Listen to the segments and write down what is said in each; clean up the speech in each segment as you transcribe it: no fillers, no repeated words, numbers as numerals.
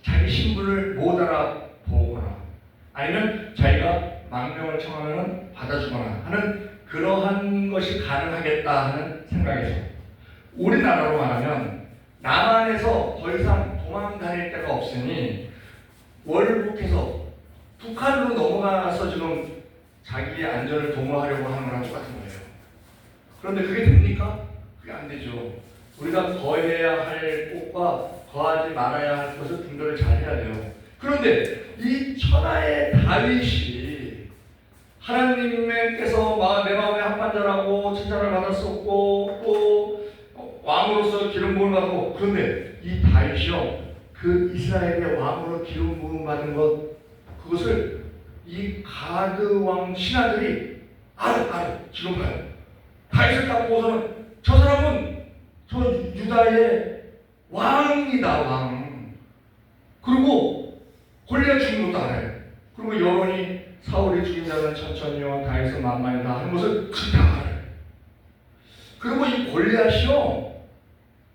자기 신분을 못 알아보거나 아니면 자기가 망명을 청하면 받아주거나 하는 그러한 것이 가능하겠다 하는 생각에서 우리나라로 말하면 남한에서 더 이상 도망 다닐 데가 없으니 월북해서 북한으로 넘어가서 지금 자기의 안전을 도모하려고 하는 거랑 똑같은 거예요. 그런데 그게 됩니까? 그게 안 되죠. 우리가 거해야 할 곳과 거하지 말아야 할 것을 분별을 잘 해야 돼요. 그런데 이 천하의 다윗이 하나님께서 내 마음에 합판자라고 칭찬을 받았었고 또 왕으로서 기름 부음을 받고, 그런데 이 다윗이요 그 이스라엘의 왕으로 기름 부음 받은 것, 그것을 이 가드 왕 신하들이 알아. 지금 봐요. 다윗을 딱 보고서는 저 사람은 저 유다의 왕이다, 왕. 그리고 골리앗 죽인 것도 알아요. 그리고 여론이 사울이 죽인 자는 천천히요 다윗은 만만이다 하는 것을 다 알아요. 그리고 이 골리앗이요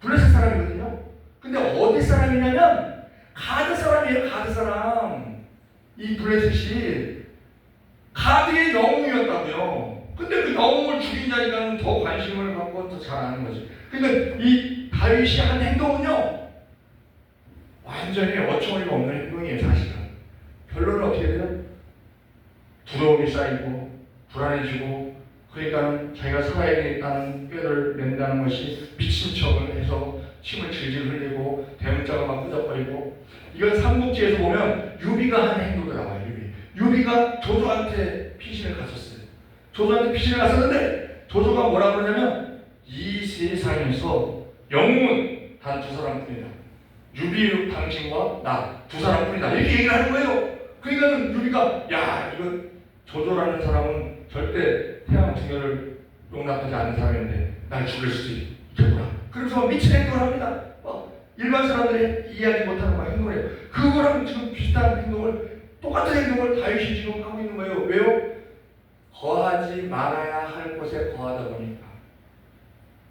블레셋 사람이거든요. 근데 어디 사람이냐면 가드 사람이에요. 가드 사람. 이 블레셋이 가드의 영웅이었다고요. 근데 그 영웅을 죽인 자니까 더 관심을 갖고 더 잘하는 거지. 그러니까 이 다윗이 한 행동은요 완전히 어처구니가 없는 행동이에요. 사실은 결론은 어떻게 돼요? 두려움이 쌓이고 불안해지고, 그러니까는 자기가 살아야 되겠다는 꾀를 낸다는 것이 미친 척을 해서 침을 질질 흘리고 대문짝을 막 끄적거리고. 이건 삼국지에서 보면 유비가 한 행동도 나와요. 유비가 조조한테 피신을 갔었어요. 조조한테 피신을 갔었는데 조조가 뭐라 그러냐면 이 세상에서 영웅은 단 두 사람뿐이다. 유비 당신과 나 두 사람뿐이다. 이렇게 얘기를 하는 거예요. 그러니까 유비가 이거 조조라는 사람은 절대 태양 증여를 용납하지 않는 사람인데 날 죽일 수도 있겠구나. 그래서 미친 행동을 합니다. 일반 사람들이 이해하지 못하는 행동을 해요. 그거랑 지금 비슷한 행동을, 똑같은 행동을 다윗이 지금 하고 있는 거예요. 왜요? 거하지 말아야 할 곳에 거하다 보니까.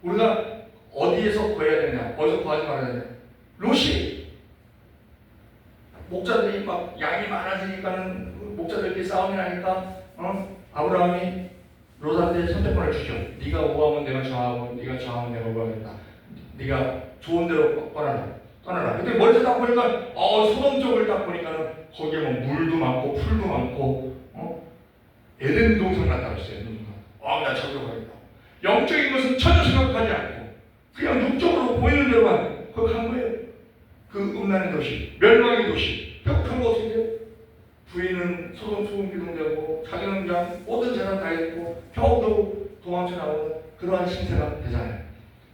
우리가 어디에서 거해야 되냐? 어디서 거하지 말아야 되냐? 롯이 목자들이 막 양이 많아지니까는 목자들끼리 싸움이 나니까 아브라함이 롯한테 선택권을 주죠. 네가 우하면 내가 저하고, 네가 저하면 내가 우하겠다. 네가 좋은 데로 떠나라. 근데 멀리서 딱 보니까 소돔 쪽을 딱 보니까는 거기에 뭐 물도 많고 풀도 많고 에덴 동산 같다고 했어요. 나 저기로 가겠다. 영적인 것은 전혀 생각하지 않고 그냥 육적으로 보이는 대로만 거기 간 거예요. 그 음란의 도시, 멸망의 도시. 벽한 거 어떻게 돼요? 부인은 소금 기둥되고 자기는 그냥 모든 재산 다 했고 겨우겨우 도망쳐 나오는 그러한 신세가 되잖아요.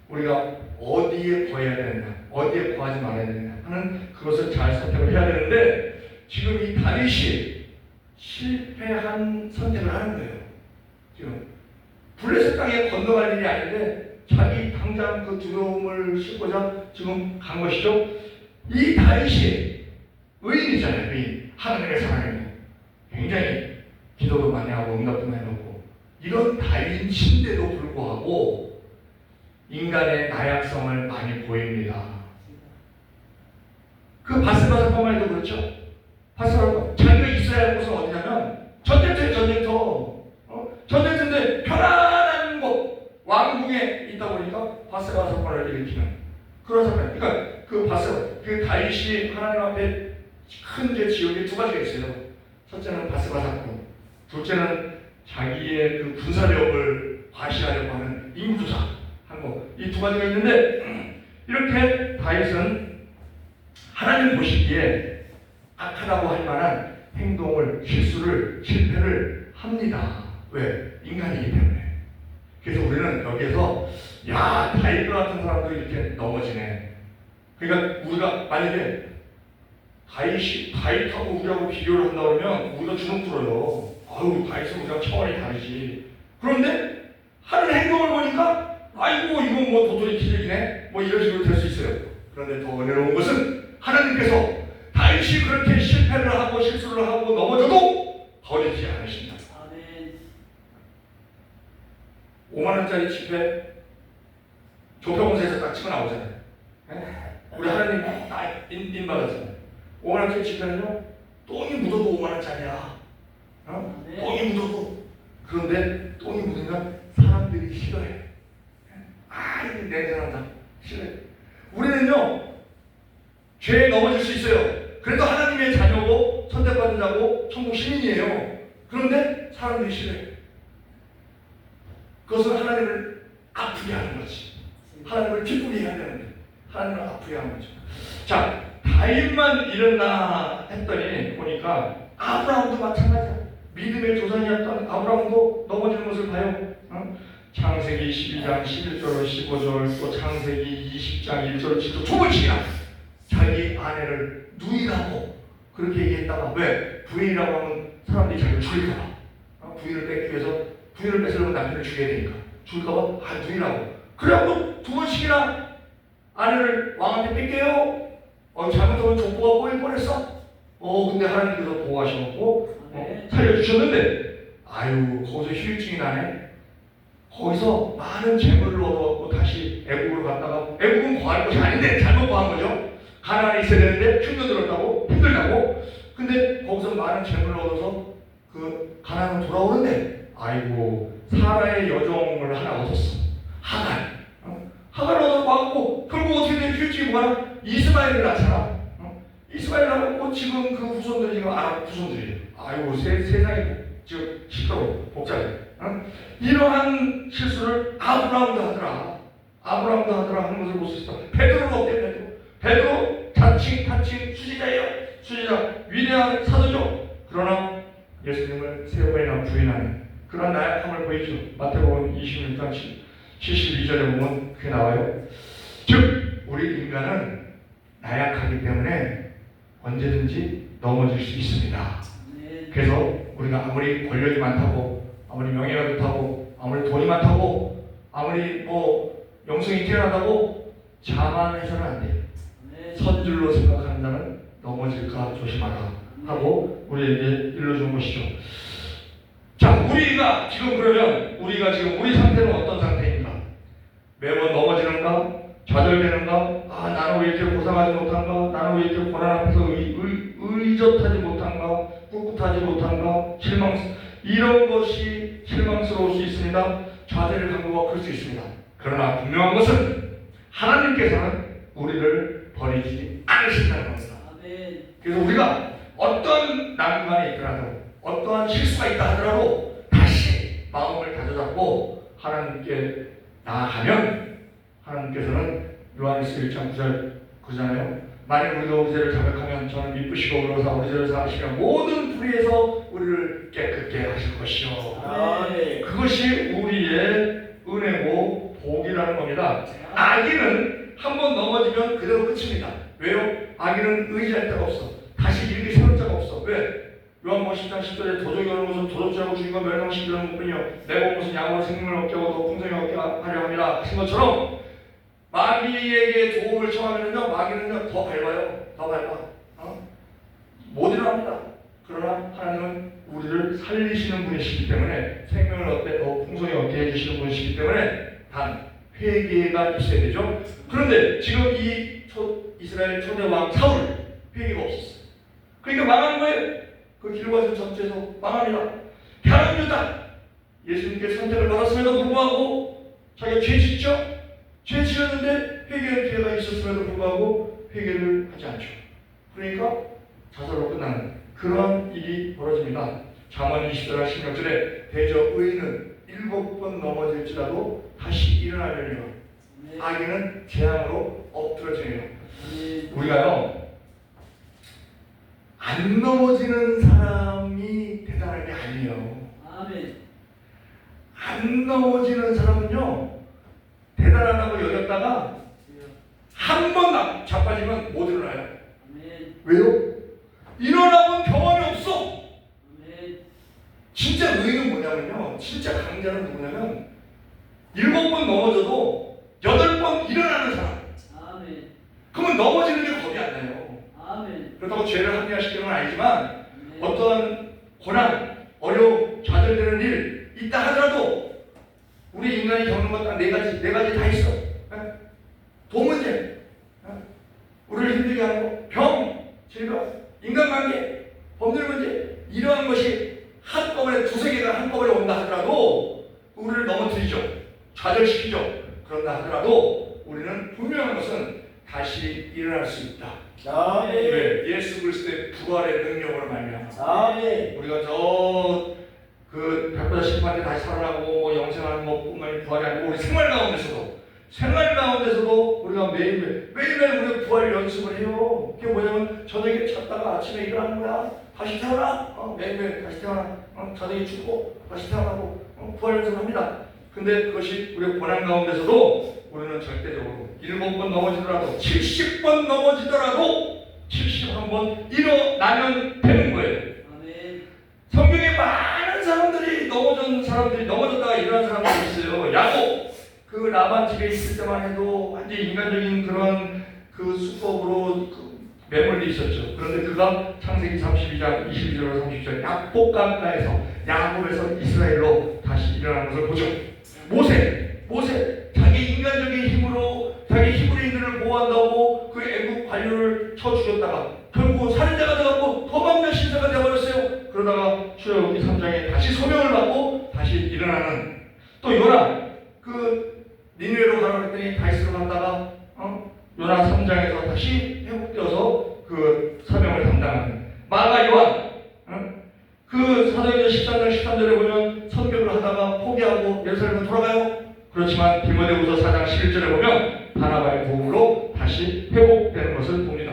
우리가 어디에 거해야 되느냐, 어디에 거하지 말아야 되느냐 하는 그것을 잘 선택을 해야 되는데, 지금 이 다윗이 실패한 선택을 하는 거예요. 지금 블레셋 땅에 건너갈 일이 아닌데 자기 당장 그 두려움을 싣고자 지금 간 것이죠. 이 다윗이 의인이잖아요. 의인. 하나님의 사랑이고 굉장히 기도도 많이 하고 응답도 많이 받고 이런 다윗인데도 불구하고 인간의 나약성을 많이 보입니다. 그 바세바 사건만 해도 그렇죠. 바세바 자기가 있어야 할 곳은 어디냐면 전쟁터인데 편안한 곳 왕궁에 있다 보니까 바세바 사건을 일으키는 그런 사건. 그러니까 그 다윗이 하나님 앞에 큰 죄 지옥에 두 가지가 있어요. 첫째는 바세바 사건, 둘째는 자기의 그 군사력을 과시하려고 하는 인구조사 한 거. 이 두 가지가 있는데 이렇게 다윗은 하나님 보시기에 악하다고 할 만한 행동을, 실패를 합니다. 왜? 인간이기 때문에. 그래서 우리는 여기에서 다윗 같은 사람도 이렇게 넘어지네. 그러니까 우리가 만약에 다윗하고 우리하고 비교를 한다 그러면 우리가 주눅 들어요. 다윗은 우리랑 차원이 다르지. 그런데 하는 행동을 보니까 이건 뭐 도토리 키재기네 이런 식으로 될 수 있어요. 그런데 더 은혜로운 것은 하나님께서 다윗이 그렇게 실패를 하고 실수를 하고 넘어져도 버리지 않으신다. 아멘. 5만원짜리 지폐 조평원에서 딱 치고 나오잖아요. 우리 하나님 빚 받았잖아요. 5만원짜리 집회는요, 똥이 묻어도 5만원짜리야. 똥이 묻어도. 그런데 똥이 묻으면 사람들이 싫어해. 아, 이게 냄새난다. 싫어해. 우리는요, 죄에 넘어질 수 있어요. 그래도 하나님의 자녀고 선택받은 자고 천국 시민이에요. 그런데 사람들이 싫어해. 그것은 하나님을 아프게 하는 거지. 하나님을 기쁘게 해야 되는데 하나님을 아프게 하는 거죠. 자, 다윗만 이랬나 했더니 보니까 아브라함도 마찬가지야. 믿음의 조상이었던 아브라함도 넘어지는 것을 봐요. 창세기 12장 11절 15절 또 창세기 20장 1절 지도 두 번씩이나 자기 아내를 누이라고 그렇게 얘기했다가 왜? 부인이라고 하면 사람들이 자기를 죽일까봐. 부인을 뺏기 위해서 부인을 뺏으려면 남편을 죽여야 되니까 죽일까봐 아 누이라고. 그래갖고 두 번씩이나 아내를 왕한테 뺏겨요. 잘못하면 족보가 꼬일 뻔했어. 근데 하나님께서 보호하셔갖고 살려주셨는데 아유 거기서 휴유증이 나네. 거기서 많은 재물을 얻어갖고 다시 애국으로 갔다가 애국은 구할 것이 아닌데 잘못 구한 거죠. 가나안에 있어야 되는데 흉년 들었다고 힘들다고. 근데 거기서 많은 재물을 얻어서 그 가나안으로 돌아오는데 아이고 사라의 여종을 하나 얻었어. 하갈 얻어 와갖고 결국 어떻게 된 휴유증이 뭐야? 이스마엘을 낳잖아. 이스마엘을 낳고 지금 그 후손들이 지금 아랍 후손들이에요. 아이고 세상이 지금 시끄러워 복잡해. 이러한 실수를 아브라함도 하더라 하는 것을 볼 수 있어. 베드로는 어때? 베드로 자칭 수지자예요. 수지자 위대한 사도죠. 그러나 예수님을 세 번이나 부인하는 그런 나약함을 보이죠. 마태복음 26장 72절에 보면 그게 나와요. 즉 우리 인간은 나약하기 때문에 언제든지 넘어질 수 있습니다. 그래서 우리가 아무리 권력이 많다고 아무리 명예가 좋다고 아무리 돈이 많다고 아무리 영성이 뛰어나다고 자만해서는 안 돼요. 선줄로 생각하는 자는 넘어질까 조심하라 하고 우리에게 일러준 것이죠. 자, 우리가 지금 우리 상태는 어떤 상태입니까? 매번 넘어지는가? 좌절되는가? 나는 왜 이렇게 고상하지 못한가? 나는 왜 이렇게 고난 앞에서 의젓하지 못한가? 꿋꿋하지 못한가? 이런 것이 실망스러울 수 있습니다. 좌절을 강구하고 그럴 수 있습니다. 그러나 분명한 것은 하나님께서는 우리를 버리지 않으신다는 겁니다. 그래서 우리가 어떤 난관이 있더라도 어떠한 실수가 있다 하더라도 다시 마음을 다져잡고 하나님께 나아가면 하나님께서는 요한일서 1장 9절 그잖아요. 만일 우리가 우리 죄를 자백하면 저는 미쁘시고 의로사 우리 죄를 사하시며 모든 불의에서 우리를 깨끗게 하실 것이요. 그것이 우리의 은혜고 복이라는 겁니다. 악인은 한번 넘어지면 그대로 끝입니다. 왜요? 악인은 의지할 데가 없어. 다시 일기 세울 데가 없어. 왜? 요한복음 10장 10절에 도적이 오는 것은 도적질하고 죽이고 멸망시키려는 것뿐이요 내가 온 것은 양으로 생명을 얻게 하고 더 풍성히 얻게 하려 합니다 하신 것처럼 마귀에게 도움을 청하면요 마귀는요 더 밟아 못 일어납니다. 그러나 하나님은 우리를 살리시는 분이시기 때문에 생명을 얻게 더 풍성히 얻게 해주시는 분이시기 때문에 단 회개가 있어야 되죠. 그런데 지금 이 이스라엘 초대 왕 사울 회개가 없었어요. 그러니까 망하는 거예요. 그 길과서 전체에서 망합니다. 가룟 유다 예수님께 선택을 받았음에도 불구하고 자기가 죄 짓죠. 죄 지었는데 회개할 기회가 있었음에도 불구하고 회개를 하지 않죠. 그러니까 자살로 끝나는 그런 일이 벌어집니다. 잠언 20장 16절에 대저 의인은 7번 넘어질지라도 다시 일어나려니와 악인은 재앙으로 엎드러지네요. 우리가요 안 넘어지는 사람이 대단한 게 아니에요. 안 넘어지는 사람은요 대단하다고 여겼다가 한 번 자빠지면 못 일어나요. 왜요? 일어나본 경험이 없어. 진짜 의인은 뭐냐면요 진짜 강자는 누구냐면 7번 넘어져도 8번 일어나는 사람. 그러면 넘어지는 게 겁이 안 나요. 그렇다고 죄를 합리화시키는 건 아니지만 어떠한 고난, 어려움, 좌절되는 일 있다 하더라도 우리 인간이 겪는 것 딱 네 가지 다 있어. 돈 문제, 우리를 힘들게 하는 거, 병, 질병, 인간관계, 법률 문제, 이러한 것이 한꺼번에 두세 개가 한꺼번에 온다 하더라도 우리를 넘어뜨리죠. 좌절시키죠. 그런다 하더라도 우리는 분명한 것은 다시 일어날 수 있다. 아멘. 왜? 예수 그리스도의 부활의 능력으로 말미암아. 아멘. 우리가 그 백보자 심판때 다시 살아나고 뭐 영생하는 것뿐만이 부활이 아니고 우리 생활 가운데서도 우리가 매일매일 우리가 부활 연습을 해요. 그게 뭐냐면 저녁에 잤다가 아침에 일어나는 거야. 다시 태어나. 매일매일 다시 태어나. 저녁에 죽고 다시 태어나고 부활 연습합니다. 근데 그것이 우리의 고난 가운데서도 우리는 절대적으로 7번 넘어지더라도 70번 넘어지더라도 71번 일어나면 되는 거예요. 아멘. 성경에 많은 사람들이 넘어졌다가 일어난 사람들이 있어요. 야곱 그 라반 집에 있을 때만 해도 완전 인간적인 그런 그 수법으로 매몰려 있었죠. 그런데 그가 창세기 32장 22절로 30절 약복강가에서 야곱에서 이스라엘로 다시 일어나는 것을 보죠. 모세 자기 인간적인 힘으로 자기 히브리인들을 보호한다고 그 애국 관료를 쳐 죽였다가 결국 살인자가 되었고 도망자 신세가 되어버렸어요. 그러다가 출애굽기 3장에 다시 소명을 받고 다시 일어나는 또 요나 그 니느웨로 가라 했더니 다시스로 갔다가 요나 3장에서 다시 회복되어서 그 사명을 담당하는 마가 요한 그 사도행전 13장 13절에 보면 선교를 하다가 포기하고 예루살렘으로 돌아가요. 그렇지만 디모데후서 4장 11절에 보면 바나바의 도움으로 다시 회복되는 것을 봅니다.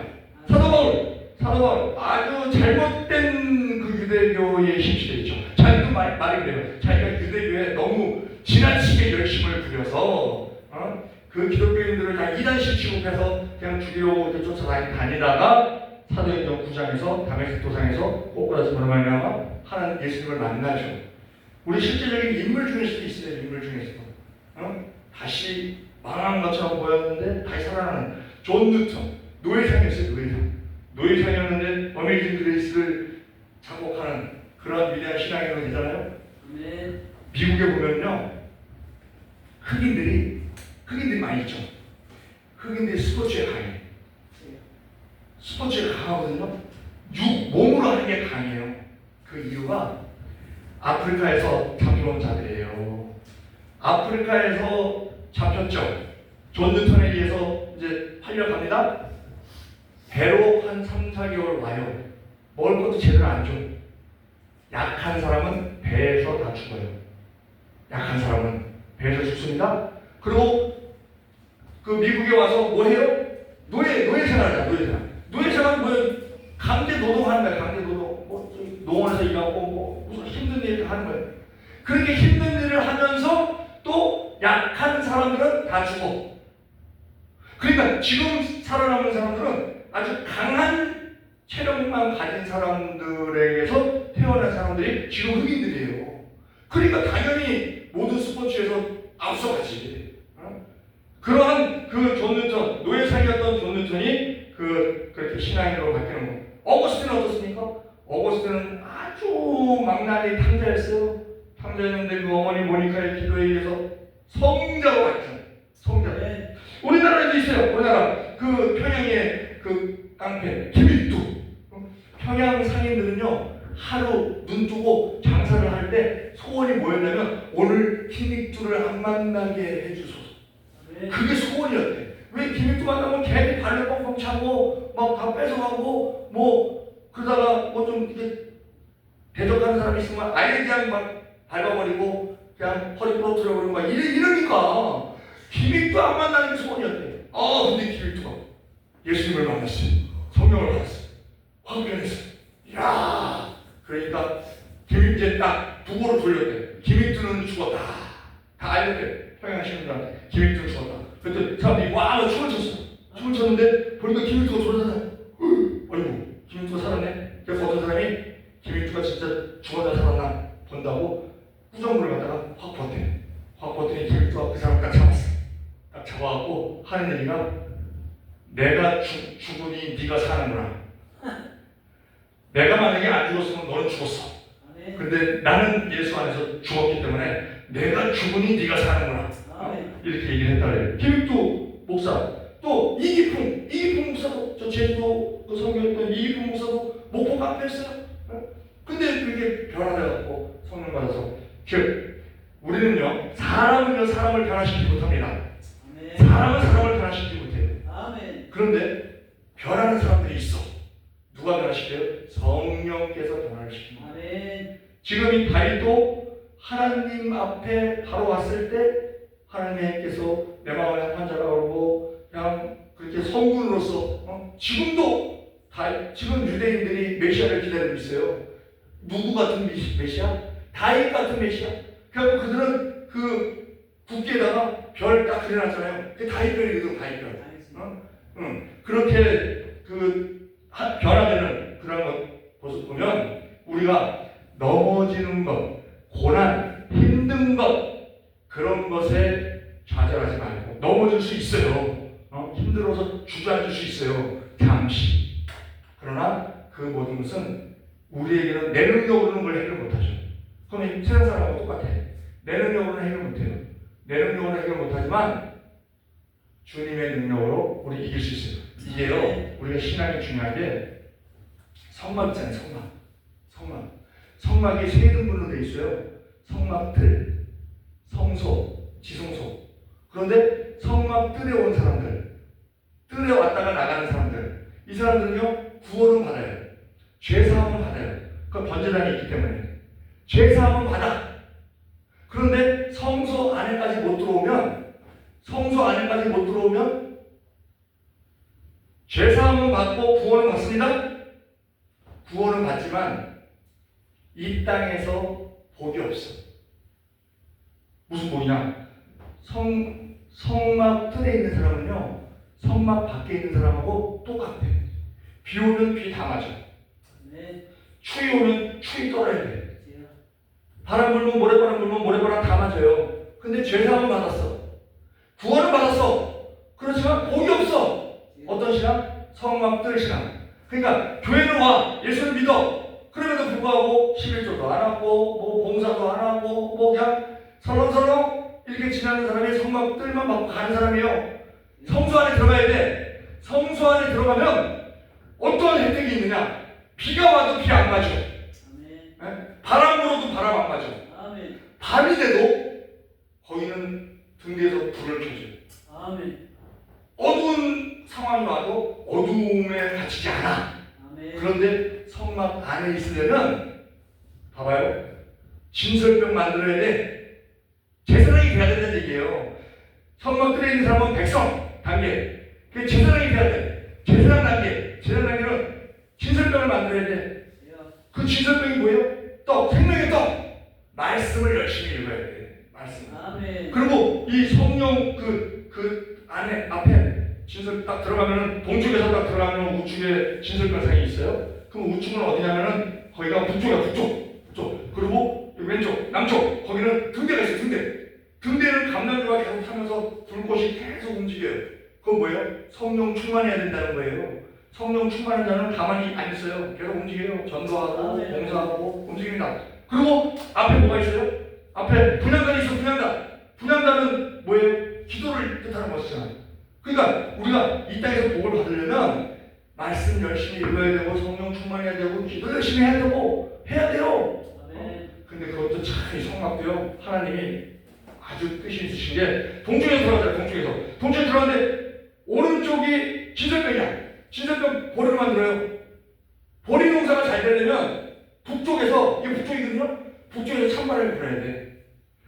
사도 바울 아주 잘못된 그 유대교에 힘쓰여 있죠. 자기도 말이 그래요. 자기가 유대교에 너무 지나치게 열심을 부려서 그 기독교인들을 다 이단식 취급해서 그냥 죽이려고 쫓아다니다가 사도행전 9장에서 다메섹 도상에서 꼬꾸라져서 말미암아 하나님 예수님을 만나죠. 우리 실제적인 인물 중에서도 있어요. 인물 중에서도 다시 망한 것처럼 보였는데 다시 살아나는 존 뉴턴 노예상이었어요. 노예상이었는데 어메이징 그레이스를 작곡하는 그런 위대한 신앙의 분이잖아요. 아멘. 미국에 보면요 흑인들이 많이 있죠. 흑인들이 스포츠에 강해. 스포츠에 강하거든요. 몸으로 하는 게 강해요. 그 이유가 아프리카에서 잡혀온 자들이에요. 아프리카에서 잡혔죠. 존 뉴턴에 의해서 이제 팔려갑니다. 배로 한 3, 4개월 와요. 먹을 것도 제대로 안 줘. 약한 사람은 배에서 다 죽어요. 약한 사람은 배에서 죽습니다. 그리고 그 미국에 와서 뭐 해요? 노예 생활이야. 노예 생활은 뭐예요? 강제 노동하는 거야. 강제 노동. 농원에서 일하고 무슨 힘든 일을 하는 거예요. 그렇게 힘든 일을 하면서 또 약한 사람들은 다 죽어. 그러니까 지금 살아남은 사람들은 아주 강한 체력만 가진 사람들에게서 태어난 사람들이 지금 흑인들이에요. 그러니까 당연히 모든 스포츠에서 앞서가지. 그러한 그 존 뉴턴, 노예상이었던 존 뉴턴이 그렇게 신앙인으로 바뀌는 거예요. 어거스틴은 어떻습니까? 어거스틴은 아주 망나니 탕자였어요. 탕자였는데 그 어머니 모니카의 기도에 의해서 성자로 바뀌었어요. 성자. 우리나라에도 있어요. 우리나라 그 평양의 그 깡패 김일두. 평양 상인들은요 하루 눈 뜨고 장사를 할 때 소원이 뭐였냐면 오늘 김일두를 안 만나게 해주소서. 그게 소원이었대. 왜 김일두 만나면 걔네 발을 뻥뻥 차고 막 다 뺏어가고 뭐 그러다가 뭐 좀 이렇게 대적하는 사람이 있으면 아예 그냥 막 밟아버리고 그냥 허리 부러뜨려버리고 막 이러니까 김일두 안 만나는 게 소원이었대. 근데 김일두가 예수님을 만났어요. 성령을 받았어요. 확변했어요. 이야, 그러니까 김일두에 딱 부고를 돌렸대. 김일두는 죽었다. 다 알렸대. 평양 시민들한테 김일두는 죽었다. 그때 사람들이 와 춤을 췄어. 춤을 췄는데 보니까 김일두가 돌아다녀. 아이고 김일두가 살았네. 그래서 어떤 사람이 김일두가 진짜 죽었나 살았나 본다고 구정물을 갖다가 확 버텨. 확 버더니 김일두가 그 사람 딱 잡았어. 딱 잡아갖고 하는 얘기가 내가 죽으니 네가 사는구나. 내가 만약에 안 죽었으면 너는 죽었어. 근데 나는 예수 안에서 죽었기 때문에 내가 죽으니 네가 사는구나. 이렇게 얘기를 했다 그래요. 김일두 목사 또 이기풍 목사도 저 제주도 그 성교했던 이기풍 목사도 목포 카페였어요. 근데 그게 변화돼갖고 성령 받아서 즉 우리는요 사람을 변화시키지 못합니다. 아멘. 사람을 변화시키지 못해요. 아멘. 그런데 변하는 사람들이 있어. 누가 변화시켜요? 성령께서 변화를 시킵니다. 아멘. 지금 이 다윗도 하나님 앞에 바로 왔을 때 하나님께서 내 마음에 합한 자라고 그러고 그냥 그렇게 성군으로서 지금도 지금 유대인들이 메시아를 기다리고 있어요. 누구 같은 메시아? 다윗 같은 메시아. 그래서 그들은 그 국기에다가 별 딱 그려놨잖아요. 그 다윗별이거든, 다윗별. 그렇게 변화되는 그런 모습 보면 우리가 넘어지는 것, 고난, 힘든 것 그런 것에 좌절하지 말고 넘어질 수 있어요. 힘들어서 주저앉을 수 있어요. 잠시. 그러나 그 모든 것은 우리에게는 내 능력으로는 걸 해결 못하죠. 그럼 세상 사람하고 똑같아. 내 능력으로는 해결 못해요. 내 능력으로는 해결 못하지만 주님의 능력으로 우리 이길 수 있어요. 이게요, 우리가 신앙이 중요한 게 성막 있잖아요. 성막이 세 등분으로 되어 있어요. 성막들, 성소, 지성소. 그런데 성막 뜰에 온 사람들, 뜰에 왔다가 나가는 사람들, 이 사람들은요 구원은 받아요. 죄사함은 받아요. 그 번제단이 있기 때문에 죄사함은 받아. 그런데 성소 안에까지 못 들어오면 죄사함은 받고 구원은 받습니다. 구원은 받지만 이 땅에서 복이 없어. 무슨 복이냐? 성막 뜰에 있는 사람은요 성막 밖에 있는 사람하고 똑같아. 비 오면 비 다 맞아. 추위 오면 추위 떨어야 돼. 바람 불면 모래바람 불면 모래바람 다 맞아요. 근데 죄사함은 받았어. 구원은 받았어. 그렇지만 복이 없어. 어떤 신앙? 성막 뜰 신앙. 그러니까 교회는 와, 예수를 믿어. 그럼에도 불구하고 11조도 안 하고 뭐 봉사도 안 하고 뭐 그냥 설렁설렁 이렇게 지나는 사람이 성막 뜰만 받고 가는 사람이에요. 성소 안에 들어가야 돼. 성소 안에 들어가면 어떤 혜택이 있느냐? 비가 와도 비 안 맞아. 바람 불어도 바람 안 맞아. 밤이 돼도 거기는 등 뒤에서 불을 켜줘. 어두운 상황이 와도 어두움에 갇히지 않아. 그런데 성막 안에 있으려면 봐봐요. 진설병 만들어야 돼. 제사장이 돼야 된다는 얘기예요. 성막 뜰에 있는 사람은 백성 단계. 그 제사장이 돼야 돼. 제사장 단계는 진설병을 만들어야 돼. 그 진설병이 뭐예요? 떡, 생명의 떡. 말씀을 열심히 읽어야 돼. 말씀. 그리고 이 성령 그 안에 앞에 진설 딱 들어가면은 동쪽에서 딱 들어가면 우측에 진설병상이 있어요. 그럼 우측은 어디냐면은 거기가 북쪽이야. 북쪽. 그리고 왼쪽, 남쪽. 거기는 등대가 있어요. 등대는 감람주가 계속 타면서 불꽃이 계속 움직여요. 그건 뭐예요? 성령 충만해야 된다는 거예요. 성령 충만한 자는 가만히 안 있어요. 계속 움직여요. 전도하고 봉사하고 움직입니다. 그리고 앞에 뭐가 있어요? 앞에 분향단이 있어. 분향단은 뭐예요? 기도를 뜻하는 것이잖아요. 그러니까 우리가 이 땅에서 복을 받으려면 말씀 열심히 읽어야 되고 성령 충만해야 되고 기도 열심히 해야 돼요. 근데 그것도 참 이 성막도요 하나님이 아주 뜻이 있으신 게 동쪽에서 들어가잖아요. 동쪽에 들어가는데 오른쪽이 진설병이야. 진설병 보리로 만들어요. 보리 농사가 잘 되려면 북쪽에서, 이게 북쪽이거든요. 북쪽에서 찬바람이 불어야 돼.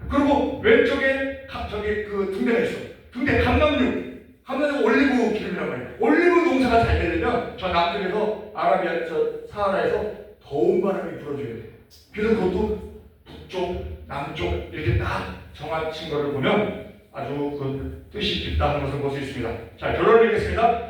그리고 왼쪽에 저기 그 등대가 있어. 등대 감람류 올리브 기름이란 말이에요. 올리브 농사가 잘 되려면 저 남쪽에서 아라비아 저 사하라에서 더운 바람이 불어줘야 돼. 그래서 그것도 북쪽, 남쪽 이렇게 딱 정하신 거를 보면 아주 그 뜻이 깊다는 것을 볼 수 있습니다. 자, 결론을 내겠습니다.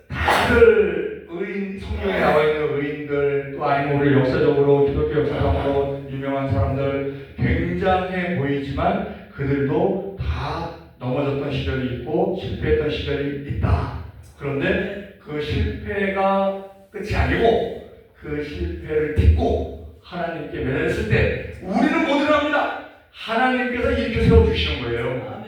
다들 의인, 성경에 나와 있는 의인들, 또 아니면 우리 역사적으로 기독교 역사적으로 유명한 사람들 굉장해 보이지만 그들도 다 넘어졌던 시절이 있고 실패했던 시절이 있다. 그런데 그 실패가 끝이 아니고 그 실패를 딛고 하나님께 매달렸을 때 우리는 못 일어납니다. 하나님께서 일으켜 세워주시는 거예요.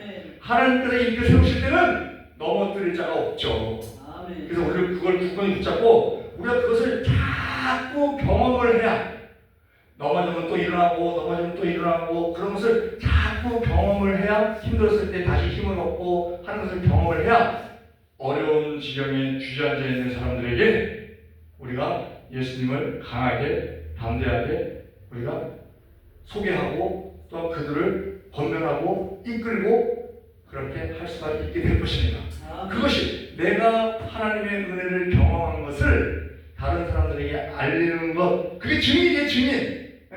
하나님께서 일으켜 세우실 때는 넘어뜨릴 자가 없죠. 아멘. 그래서 우리는 그걸 굳건히 붙잡고 우리가 그것을 자꾸 경험을 해야, 넘어지면 또 일어나고 넘어지면 또 일어나고, 그런 것을 자꾸 경험을 해야, 힘들었을 때 다시 힘을 얻고 하는 것을 경험을 해야 어려운 지경에 주저앉아 있는 사람들에게 우리가 예수님을 강하게 담대하게 우리가 소개하고 또 그들을 권면하고 이끌고 그렇게 할 수가 있게 될 것입니다. 아멘. 그것이 내가 하나님의 은혜를 경험한 것을 다른 사람들에게 알리는 것, 그게 증인이에요, 증인. 예?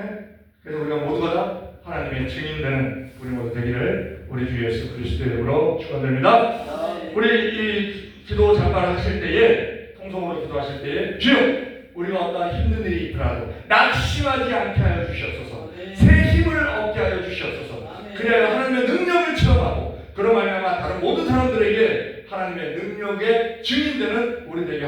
그래서 우리가 모두가 다 하나님의 증인되는 우리 모두 되기를 우리 주 예수 그리스도의 이름으로 축원드립니다. 아멘. 우리 이 기도 잠깐 하실 때에, 통성으로 기도하실 때에, 주여 우리가 어떠한 힘든 일이 있더라도 낙심하지 않게 하여 주시옵소서. 아멘. 새 힘을 얻게 하여 주시옵소서. 아멘. 그래야 하나님의 능력을 체험하고 그로 말미암아 다른 모든 사람들에게 하나님의 능력의 증인되는 우리 되게